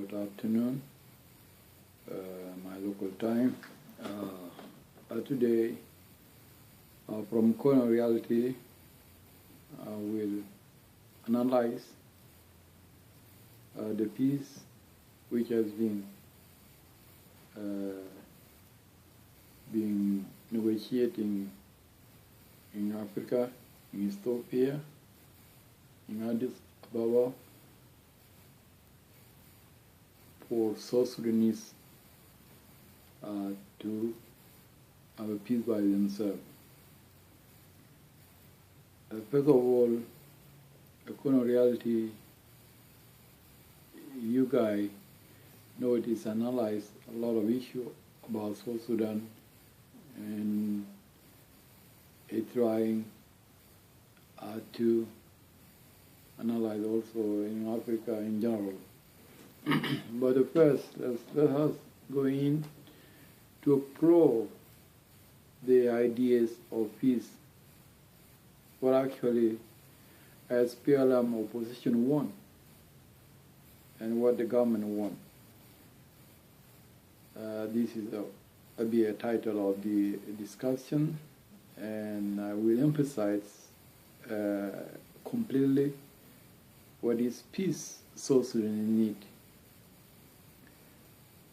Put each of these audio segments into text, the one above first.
Good afternoon, my local time. Today, from current reality, I will analyze the peace which has been negotiating in Africa, in Ethiopia, in Addis, Abebe, for South Sudanese to have a peace by themselves. First of all, current reality, you guys know it is analyzed a lot of issues about South Sudan, and it's trying to analyze also in Africa in general. But first, let us go in to explore the ideas of peace. What actually SPLM opposition want and what the government want. This is be a title of the discussion, and I will emphasize completely what is peace South Sudan need.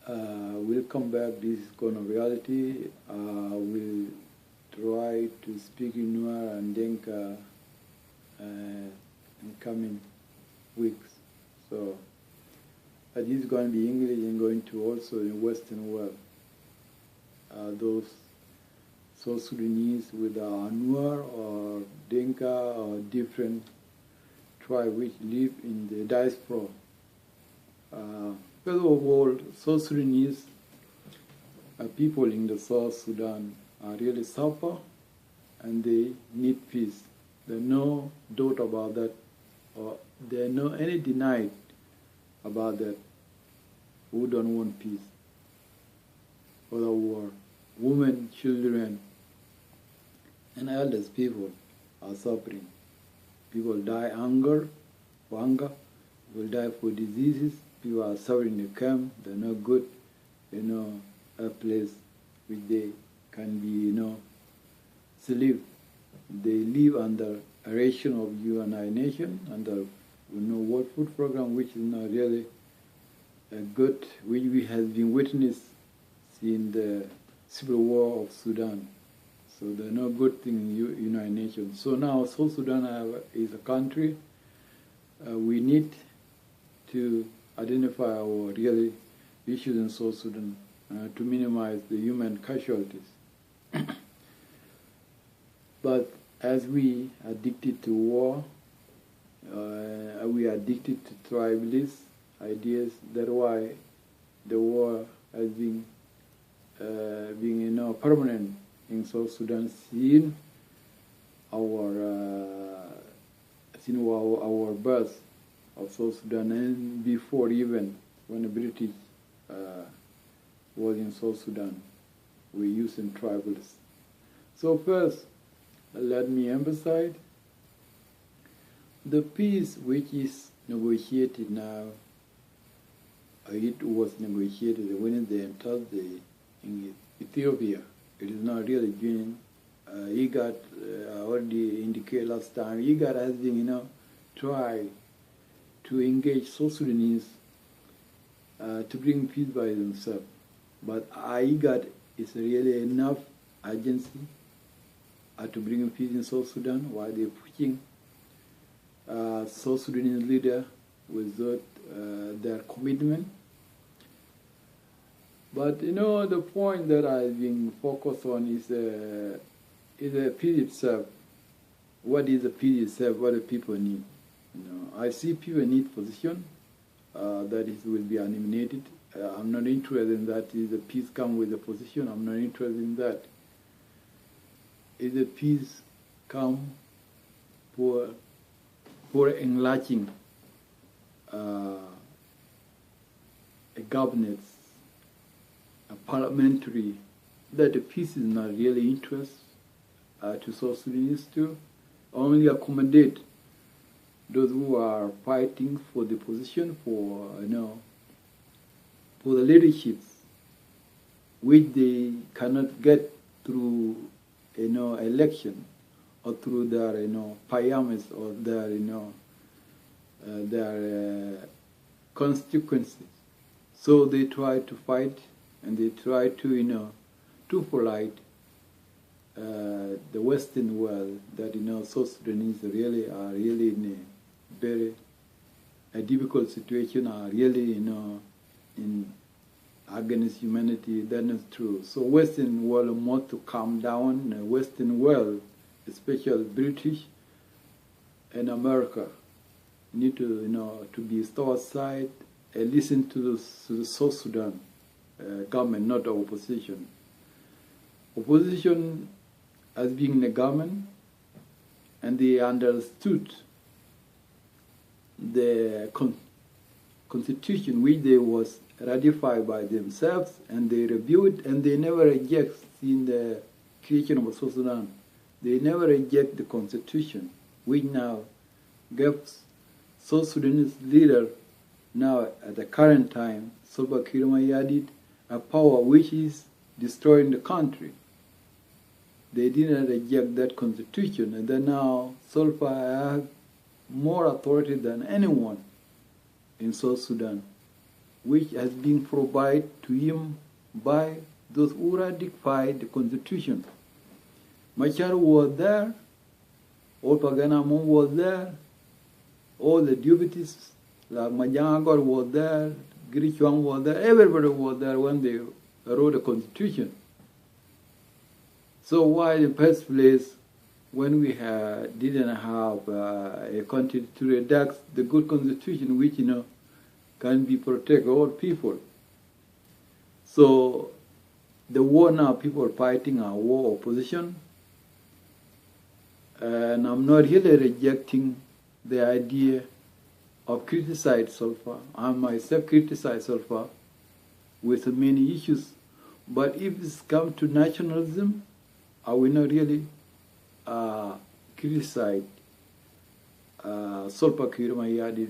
We'll come back, this is kind of reality. We'll try to speak in Nuer and Denka in coming weeks. So this is going to be English and going to also in Western world. Those South Sudanese with Nuer or Denka or different tribes which live in the diaspora. First of all, South Sudanese people in the South Sudan are really suffer and they need peace. There's no doubt about that, or there's no any denied about that. Who don't want peace? Other war, women, children, and elders people are suffering. People die for hunger, people die for diseases. People are suffering in the camp. They're not good, a place which they can be, sleep. They live under a ration of United Nations, under World Food Program, which is not really good, which we have been witnessed in the civil war of Sudan. So there's no good thing in United Nations. So now South Sudan is a country. We need to identify our real issues in South Sudan to minimize the human casualties. But as we are addicted to war, we are addicted to tribalist ideas. That's why the war has been being permanent in South Sudan since our birth of South Sudan, and before even when the British was in South Sudan, we used in tribalists. So first, let me emphasize the peace which is negotiated now. It was negotiated Wednesday and Thursday in Ethiopia. It is not really June. IGAD already indicated last time. IGAD has been, try to engage South Sudanese to bring peace by themselves. But IGAD is really enough agency to bring peace in South Sudan, while they're pushing South Sudanese leader without their commitment. But the point that I've been focused on is the peace itself. What is the peace itself? What do people need? I see people need position that will be eliminated. I'm not interested in that. Is the peace come with the position? I'm not interested in that. Is the peace come for enlarging a governance, a parliamentary, that the peace is not really interest to South Sudanese to only accommodate those who are fighting for the position for for the leaderships, which they cannot get through, election or through their, payamas or their, their consequences. So they try to fight and they try to, to polite the Western world that, South Sudanese really are really in a very difficult situation, are really, in against humanity. That is true. So Western world want to calm down. Western world, especially British and America, need to, to be stood aside and listen to the South Sudan government, not the opposition. Opposition as being the government, and they understood the constitution which they was ratified by themselves, and they reviewed, and they never reject in the creation of South Sudan. They never reject the constitution, which now gives South Sudanese leader now at the current time, Salva Kiir a power which is destroying the country. They didn't reject that constitution, and then now Salva has more authority than anyone in South Sudan, which has been provided to him by those who ratified the constitution. Machar was there, all Paganamon was there, all the deputies, like Majangor was there, Girichwang was there, everybody was there when they wrote the constitution. So why in the first place, when we didn't have a country to redact the good constitution, which, can be protect all people? So the war now, people are fighting a war opposition, and I'm not really rejecting the idea of criticizing Salva. I myself criticize Salva with many issues, but if it's come to nationalism, I will not really criticize Salva Kiir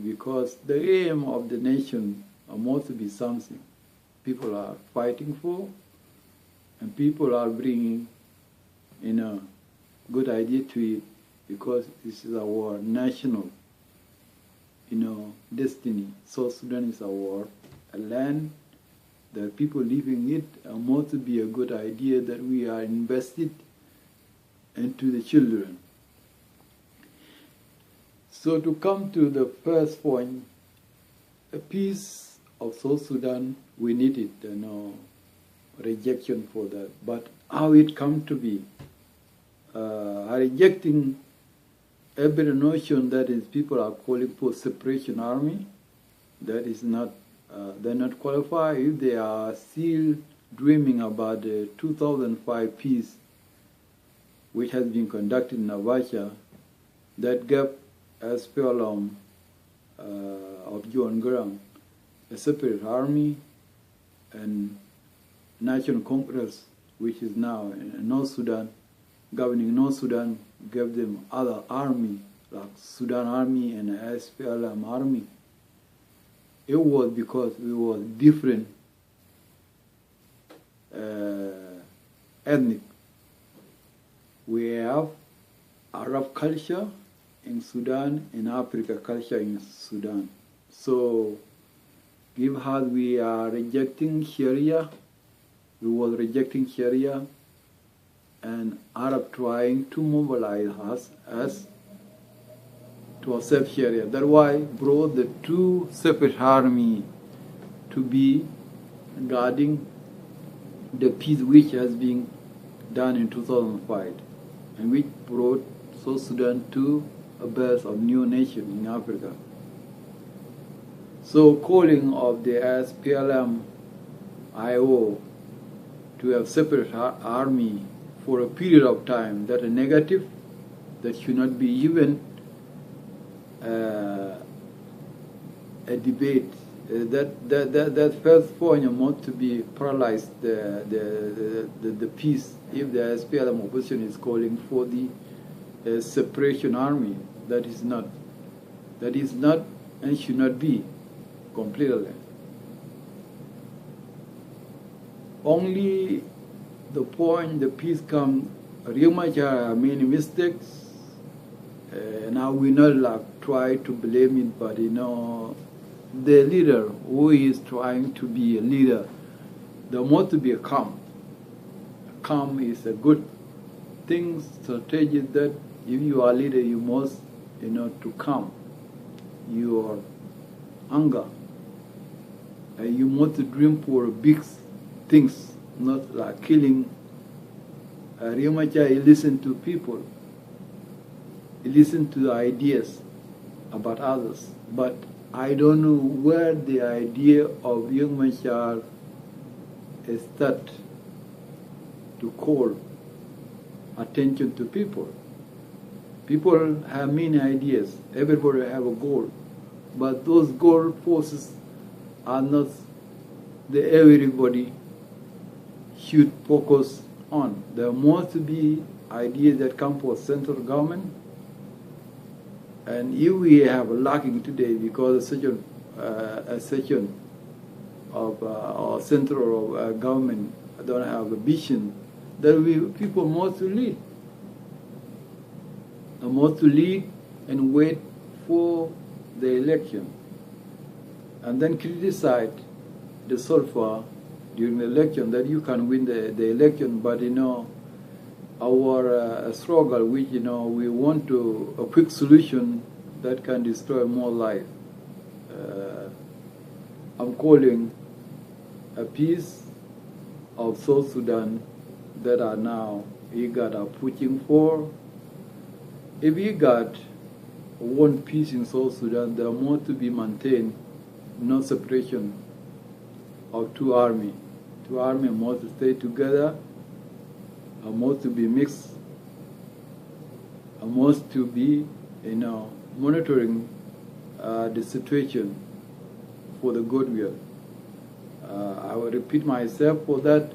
because the aim of the nation must be something people are fighting for, and people are bringing, good idea to it, because this is our national, destiny. South Sudan is our land. The people living it must be a good idea that we are invested into the children. So to come to the first point, a peace of South Sudan, we need it, rejection for that. But how it come to be? Rejecting every notion that is people are calling for separation army, that is not, they're not qualified if they are still dreaming about the 2005 peace which has been conducted in Abacha, that gave SPLMIO of John Graham a separate army, and National Congress, which is now in North Sudan, governing North Sudan, gave them other army, like Sudan Army and SPLM Army. It was because we were different ethnic. We have Arab culture in Sudan and Africa culture in Sudan. So, give us we are rejecting Sharia, we were rejecting Sharia, and Arab trying to mobilize us as to accept Sharia. That's why brought the two separate army to be guarding the peace which has been done in 2005, and which brought South Sudan to a birth of new nation in Africa. So calling of the SPLMIO to have separate army for a period of time, that a negative, that should not be even a debate. That first point must to be paralyzed the peace if the SPLM opposition is calling for the separation army. That is not and should not be completely. only the point the peace comes, Riek Machar made mistakes, and I will not like try to blame it, but you know, the leader who is trying to be a leader, the more to be calm. Calm is a good thing, strategy that if you are a leader, you must, you know, to calm your anger. You must dream for big things, not like killing. Riek Machar, he listen to people. He listen to the ideas about others. But I don't know where the idea of Riek Machar is start to call attention to people. People have many ideas. Everybody have a goal. But those goal forces are not the everybody should focus on. There must be ideas that come from central government. And if we have lacking today because a section of our central government don't have a vision, then people must lead. They must lead and wait for the election, and then criticize the sulfur during the election that you can win the election, but you know our struggle, which you know we want to a quick solution that can destroy more life. I'm calling a peace of South Sudan that are now IGAD are pushing for. If IGAD want peace in South Sudan, there must to be maintained no separation of two armies. Two armies must stay together, must to be mixed, must to be, you know, monitoring the situation for the goodwill. I will repeat myself for that.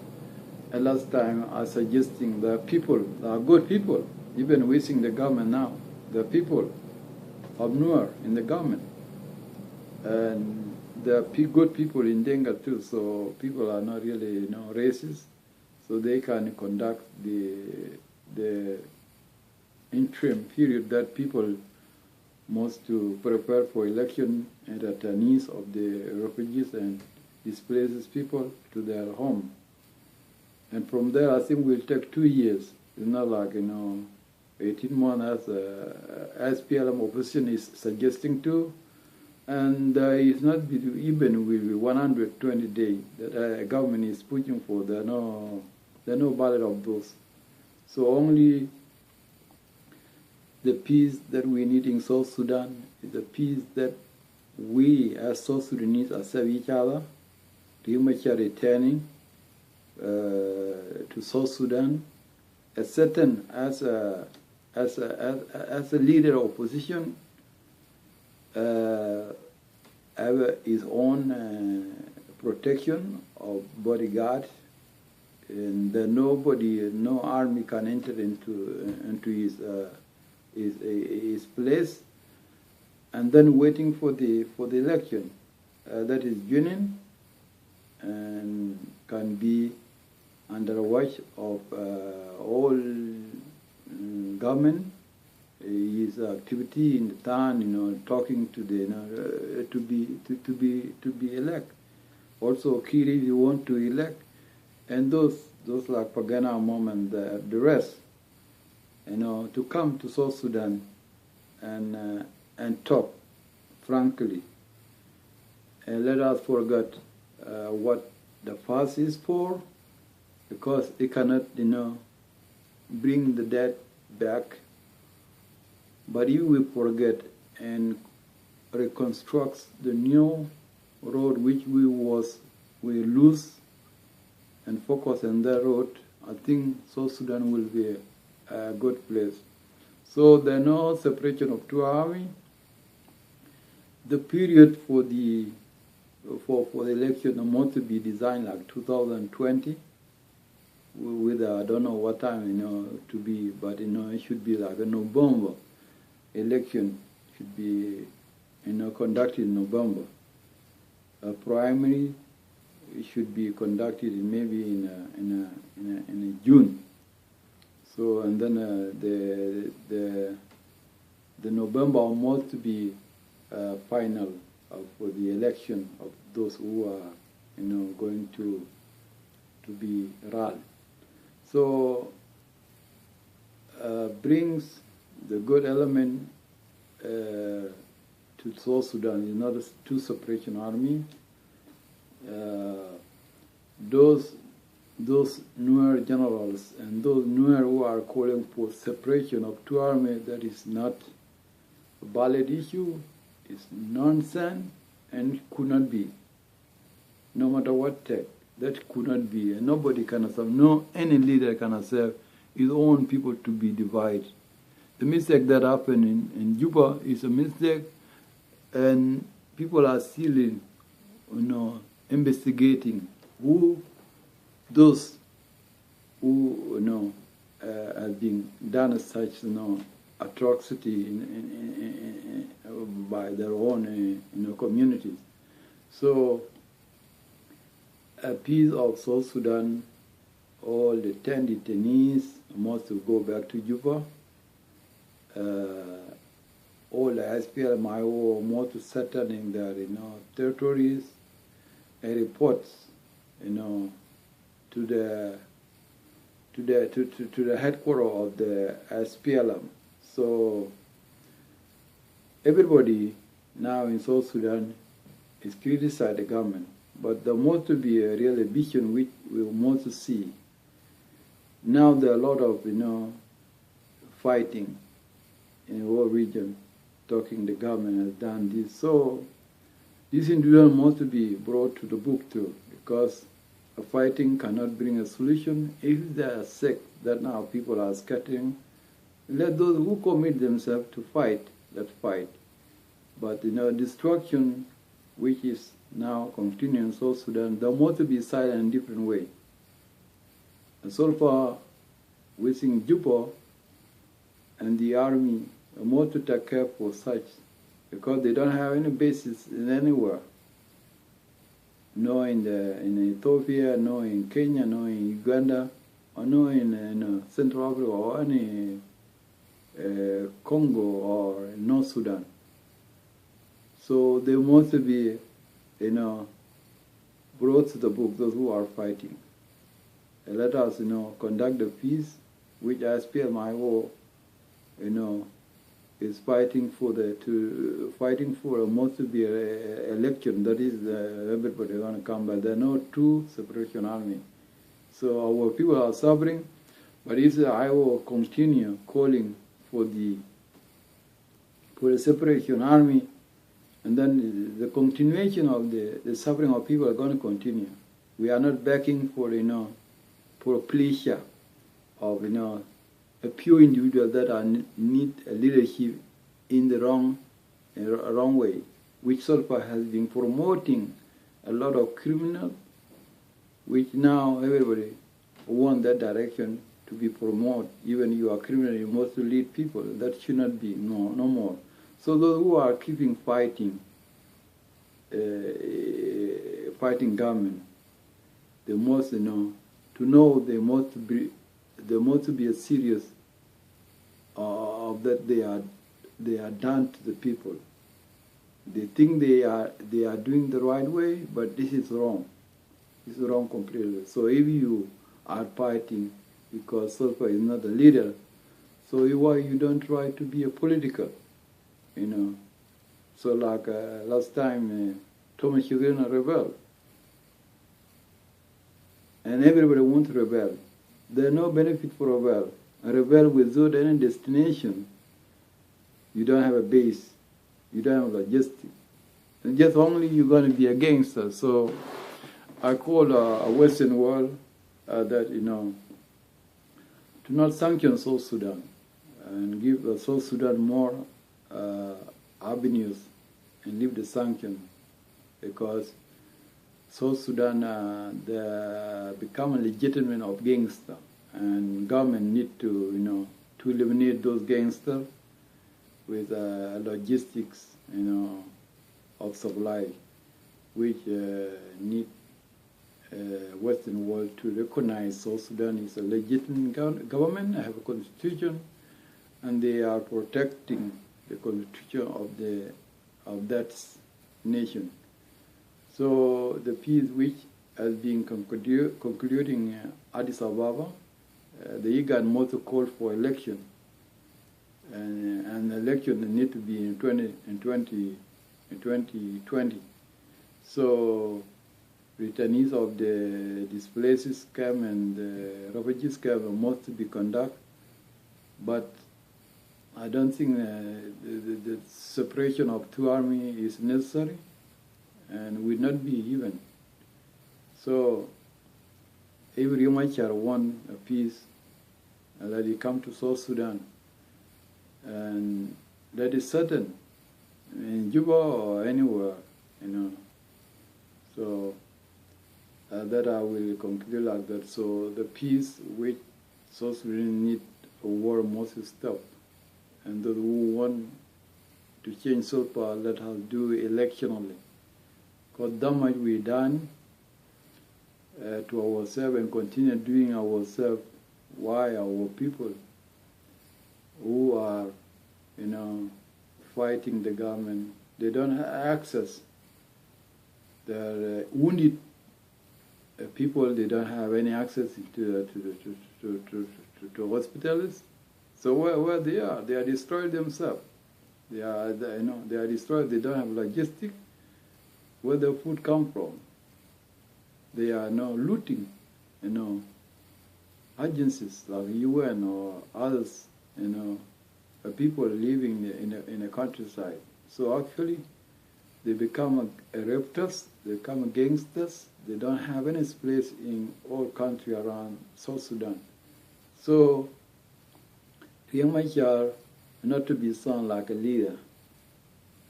And last time I was suggesting that people are good people, even within the government now. The people of Nuer in the government. And there are good people in Denga too, so people are not really, you know, racist. So they can conduct the interim period that people must to prepare for election and returnees of the refugees and displaced people to their home. And from there, I think we'll take 2 years. It's not like, you know, 18 months as SPLM opposition is suggesting to. And it's not even with 120 days that a government is pushing for. There are no valid of those. So only the peace that we need in South Sudan is the peace that we as South Sudanese accept each other, Riek Machar returning to South Sudan, accepting as a leader of opposition, have his own protection of bodyguard, and that no army can enter into his place, and then waiting for the election that is genuine and can be under watch of all government. His activity in the town, you know, talking to the, you know, to be elect. Also, Kiri, you want to elect, and those like Pagana Mom and the rest, you know, to come to South Sudan and talk frankly, and let us forget what the past is for, because it cannot, you know, bring the dead back. But if we forget and reconstruct the new road which we lose and focus on that road, I think South Sudan will be a good place. So there is no separation of two armies. The period for the election must be designed like 2020. With I don't know what time, you know, to be, but you know, it should be like a November. Election should be, you know, conducted in November. A primary it should be conducted maybe in June. So and then the November almost to be final for the election of those who are going to be run. So brings the good element to South Sudan is not a two-separation army. Those newer generals and those newer who are calling for separation of two armies, that is not a valid issue, it's nonsense, and it could not be. No matter what tech, that could not be. And nobody can accept, any leader can accept his own people to be divided. The mistake that happened in Juba is a mistake, and people are still investigating those who have been done such atrocity by their own communities. So a piece of South Sudan, all the 10 detainees must go back to Juba. All the SPLMIO must settle in their territories. And reports to the headquarters of the SPLM. So everybody now in South Sudan is criticizing the government, but there must be a real vision which we want to see. Now there are a lot of fighting in the whole region, talking the government has done this. So this individual must be brought to the book too, because a fighting cannot bring a solution. If they are sick, that now people are scattering, let those who commit themselves to fight, that fight. But destruction, which is now continuing in South Sudan, there must be silent in a different way. And so far, within Juba and the army, must to take care for such, because they don't have any basis in anywhere. No in Ethiopia, no in Kenya, no in Uganda, or no in Central Africa, or any Congo or North Sudan. So they must be, brought to the book, those who are fighting. And let us, conduct the peace, which SPLMIO, is fighting for must to be a election. That is, everybody going to come, but there are no two separation army. So our people are suffering, but if the IO continue calling for the separation army, and then the continuation of the suffering of people are going to continue. We are not backing for for a pleasure of a pure individual that need a leadership in the wrong way, which so far has been promoting a lot of criminals, which now everybody want that direction to be promoted. Even you are criminal, you must lead people. That should not be, no more. So those who are keeping fighting government, they must they must be a serious of that they are done to the people. They think they are doing the right way, but this is wrong. It's wrong completely. So if you are fighting because Sulfur is not a leader, so why you don't try to be a political, So like last time, Thomas Children rebelled. And everybody wants to rebel. There's no benefit for rebel. A rebel without any destination, you don't have a base, you don't have logistics. And just only you're going to be a gangster. So I call a Western world that, to not sanction South Sudan and give South Sudan more avenues and leave the sanction, because South Sudan they become a legitimate of gangster, and government need to to eliminate those gangsters with logistics of supply, which need Western world to recognize South Sudan is a legitimate government, have a constitution, and they are protecting the constitution of that nation. So the peace which has been concluding Addis Ababa, the IGAD must call for election, and election need to be in 2020. So returnees of the displaced camp and the refugees camp must be conducted, but I don't think the separation of two armies is necessary and will not be even. So if Riek Machar want a peace, that he come to South Sudan, and that is certain in Juba or anywhere, So that I will conclude like that. So the peace which South Sudan need, a war must stop. And those who want to change South Sudan, let us do election only. Because that much we done to ourselves and continue doing ourselves. Why our people who are, fighting the government, they don't have access. The wounded people, they don't have any access to hospitals. So where they are destroyed themselves. They are destroyed. They don't have logistics. Where the food come from? They are now looting, agencies like UN or others, people living in a countryside. So actually, they become raptors, they become gangsters. They don't have any place in all country around South Sudan. So, Riek Machar, not to be seen like a leader,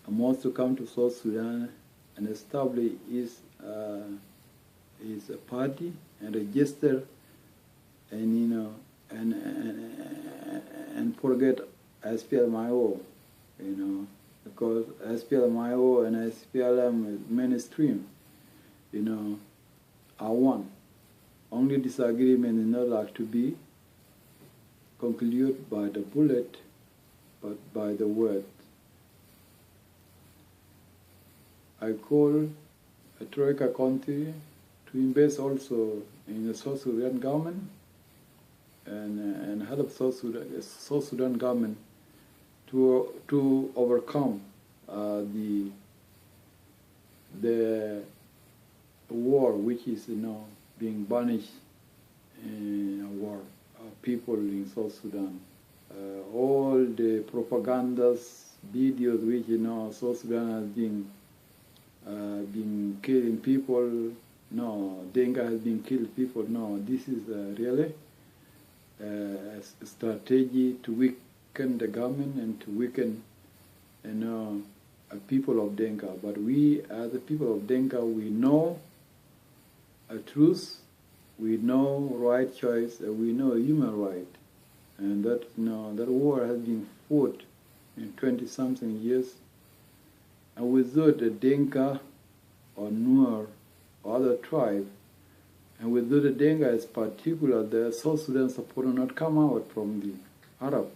wants to come to South Sudan and establish his a party and register, and and forget SPLMIO, because SPLMIO and SPLM is mainstream, are one. Only disagreement is not like to be concluded by the bullet, but by the word. I call a Troika country to invest also in the South Sudan government and help South Sudan government to overcome the war which is being banished in a war of people in South Sudan. All the propagandas, videos which South Sudan has been killing people. No, Denga has been killing people. No, this is really a strategy to weaken the government and to weaken, people of Denga. But we, as the people of Denga, we know a truth, we know right choice, and we know human right, and that that war has been fought in 20-something years, and without the Denga or Nuer or other tribe, and without the Denga is particular, the South Sudan support will not come out from the Arab.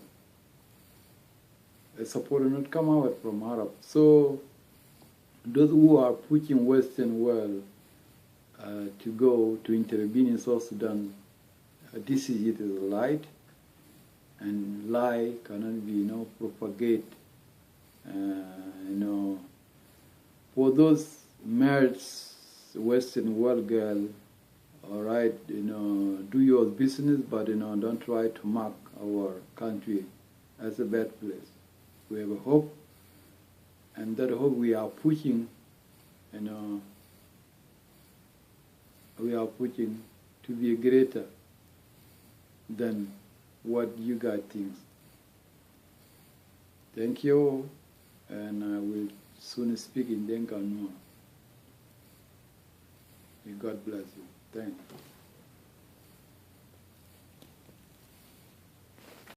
The support will not come out from Arab. So those who are pushing Western world to go to intervene in South Sudan, this is it is light, and lie cannot be propagate. For those married Western world girl, all right, do your business, but don't try to mark our country as a bad place. We have a hope, and that hope we are pushing, we are pushing to be greater than what you guys think. Thank you, and I will soon speak in Denka. May God bless you. Thank you.